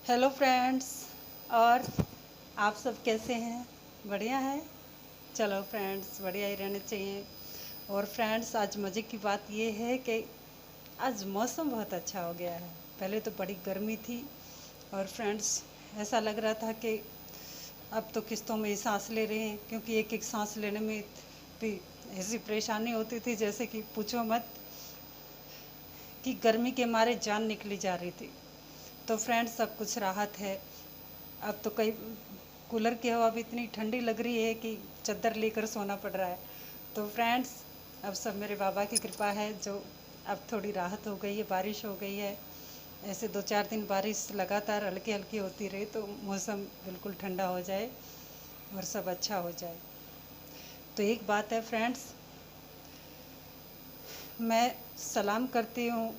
Hello friends. और आप सब कैसे हैं? बढ़िया है। चलो फ्रेंड्स, बढ़िया ही रहने चाहिए। और फ्रेंड्स, आज मज़े की बात ये है कि आज मौसम बहुत अच्छा हो गया है। पहले तो बड़ी गर्मी थी और फ्रेंड्स ऐसा लग रहा था कि अब तो किस्तों में ही सांस ले रहे हैं, क्योंकि एक एक सांस लेने में भी ऐसी परेशानी होती थी जैसे कि पूछो मत, कि गर्मी के मारे जान निकली जा रही थी। तो फ्रेंड्स, सब कुछ राहत है। अब तो कई कूलर की हवा भी इतनी ठंडी लग रही है कि चादर लेकर सोना पड़ रहा है। तो फ्रेंड्स, अब सब मेरे बाबा की कृपा है, जो अब थोड़ी राहत हो गई है, बारिश हो गई है। ऐसे 2-4 दिन बारिश लगातार हल्की हल्की होती रही तो मौसम बिल्कुल ठंडा हो जाए और सब अच्छा हो जाए। तो एक बात है फ्रेंड्स, मैं सलाम करती हूँ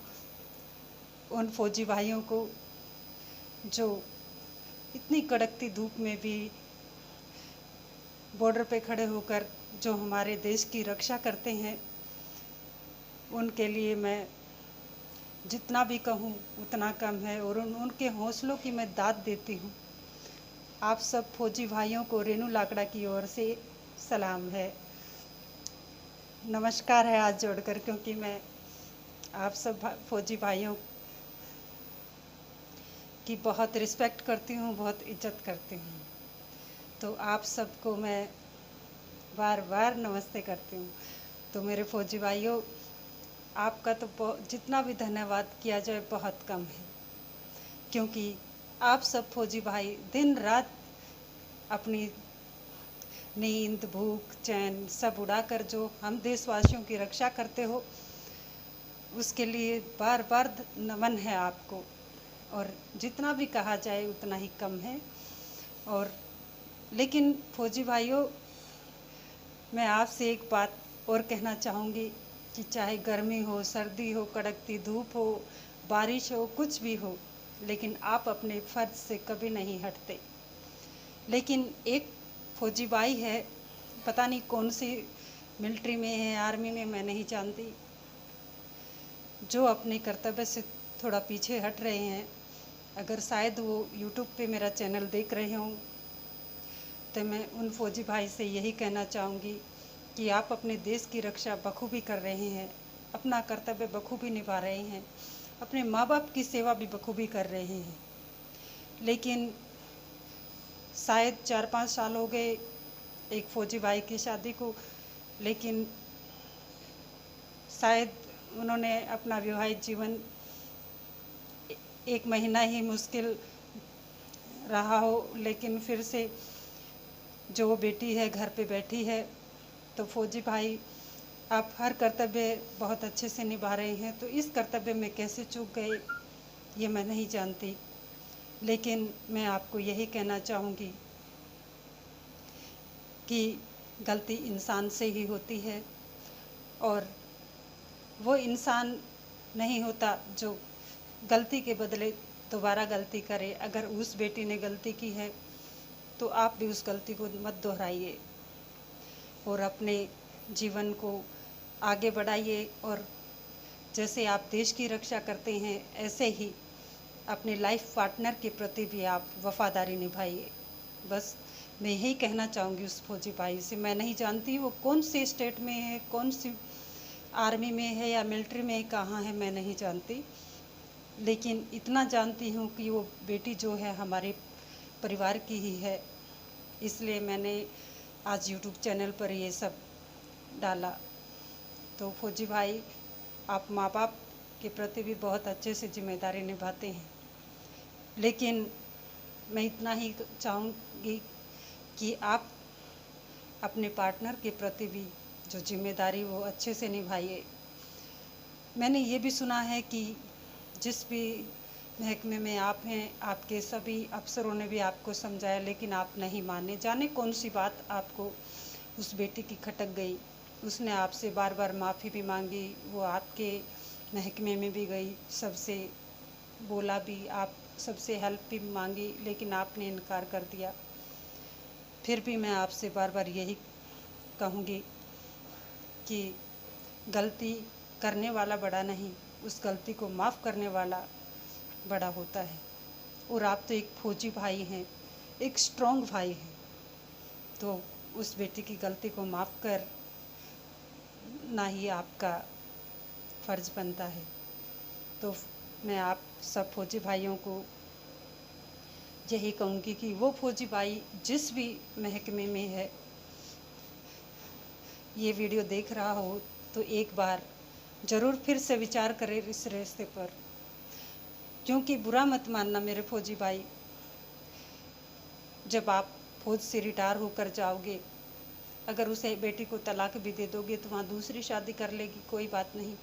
उन फौजी भाइयों को जो इतनी कड़कती धूप में भी बॉर्डर पे खड़े होकर जो हमारे देश की रक्षा करते हैं। उनके लिए मैं जितना भी कहूँ उतना कम है, और उनके हौसलों की मैं दाद देती हूँ। आप सब फौजी भाइयों को रेनू लाकड़ा की ओर से सलाम है, नमस्कार है हाथ जोड़कर, क्योंकि मैं आप सब फौजी भाइयों की बहुत रिस्पेक्ट करती हूँ, बहुत इज्जत करती हूँ। तो आप सबको मैं बार बार नमस्ते करती हूँ। तो मेरे फौजी भाइयों, आपका तो जितना भी धन्यवाद किया जाए बहुत कम है, क्योंकि आप सब फौजी भाई दिन रात अपनी नींद भूख चैन सब उड़ाकर जो हम देशवासियों की रक्षा करते हो, उसके लिए बार बार नमन है आपको। और जितना भी कहा जाए उतना ही कम है। और लेकिन फौजी भाइयों, मैं आपसे एक बात और कहना चाहूँगी कि चाहे गर्मी हो, सर्दी हो, कड़कती धूप हो, बारिश हो, कुछ भी हो, लेकिन आप अपने फ़र्ज से कभी नहीं हटते। लेकिन एक फौजी भाई है, पता नहीं कौन सी मिलिट्री में है, आर्मी में, मैं नहीं जानती, जो अपने कर्तव्य से थोड़ा पीछे हट रहे हैं। अगर शायद वो यूट्यूब पे मेरा चैनल देख रहे हों, तो मैं उन फौजी भाई से यही कहना चाहूँगी कि आप अपने देश की रक्षा बखूबी कर रहे हैं, अपना कर्तव्य बखूबी निभा रहे हैं, अपने माँ बाप की सेवा भी बखूबी कर रहे हैं। लेकिन शायद 4-5 साल हो गए एक फौजी भाई की शादी को, लेकिन शायद उन्होंने अपना विवाहित जीवन 1 महीना ही मुश्किल रहा हो, लेकिन फिर से जो बेटी है घर पे बैठी है। तो फौजी भाई, आप हर कर्तव्य बहुत अच्छे से निभा रहे हैं, तो इस कर्तव्य में कैसे चूक गए ये मैं नहीं जानती। लेकिन मैं आपको यही कहना चाहूँगी कि गलती इंसान से ही होती है, और वो इंसान नहीं होता जो गलती के बदले दोबारा गलती करे। अगर उस बेटी ने गलती की है तो आप भी उस गलती को मत दोहराइए और अपने जीवन को आगे बढ़ाइए। और जैसे आप देश की रक्षा करते हैं, ऐसे ही अपने लाइफ पार्टनर के प्रति भी आप वफादारी निभाइए। बस मैं यही कहना चाहूँगी उस फौजी भाई से। मैं नहीं जानती वो कौन सी स्टेट में है, कौन सी आर्मी में है या मिलिट्री में है, कहाँ है, मैं नहीं जानती। लेकिन इतना जानती हूँ कि वो बेटी जो है हमारे परिवार की ही है, इसलिए मैंने आज यूट्यूब चैनल पर ये सब डाला। तो फौजी भाई, आप माँ बाप के प्रति भी बहुत अच्छे से जिम्मेदारी निभाते हैं, लेकिन मैं इतना ही चाहूँगी कि आप अपने पार्टनर के प्रति भी जो जिम्मेदारी वो अच्छे से निभाइए। मैंने ये भी सुना है कि जिस भी महकमे में आप हैं, आपके सभी अफसरों ने भी आपको समझाया, लेकिन आप नहीं माने। जाने कौन सी बात आपको उस बेटी की खटक गई। उसने आपसे बार बार माफ़ी भी मांगी, वो आपके महकमे में भी गई, सबसे बोला भी, आप सबसे हेल्प भी मांगी, लेकिन आपने इनकार कर दिया। फिर भी मैं आपसे बार बार यही कहूँगी कि गलती करने वाला बड़ा नहीं, उस गलती को माफ़ करने वाला बड़ा होता है। और आप तो एक फौजी भाई हैं, एक स्ट्रॉन्ग भाई हैं, तो उस बेटी की गलती को माफ़ कर ना ही आपका फ़र्ज़ बनता है। तो मैं आप सब फौजी भाइयों को यही कहूँगी कि वो फौजी भाई जिस भी महकमे में है, ये वीडियो देख रहा हो तो एक बार ज़रूर फिर से विचार करें इस रिश्ते पर, क्योंकि बुरा मत मानना मेरे फौजी भाई, जब आप फौज से रिटायर होकर जाओगे, अगर उसे बेटी को तलाक भी दे दोगे तो वहाँ दूसरी शादी कर लेगी, कोई बात नहीं,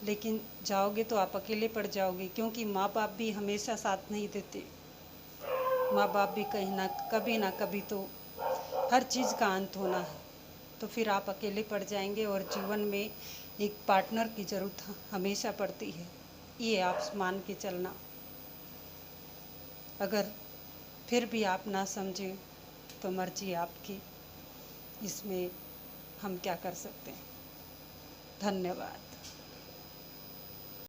लेकिन जाओगे तो आप अकेले पड़ जाओगे, क्योंकि माँ बाप भी हमेशा साथ नहीं देते। माँ बाप भी कभी ना कभी तो हर चीज़ का अंत होना है, तो फिर आप अकेले पड़ जाएंगे और जीवन में एक पार्टनर की ज़रूरत हमेशा पड़ती है, ये आप मान के चलना। अगर फिर भी आप ना समझें तो मर्जी आपकी, इसमें हम क्या कर सकते हैं। धन्यवाद।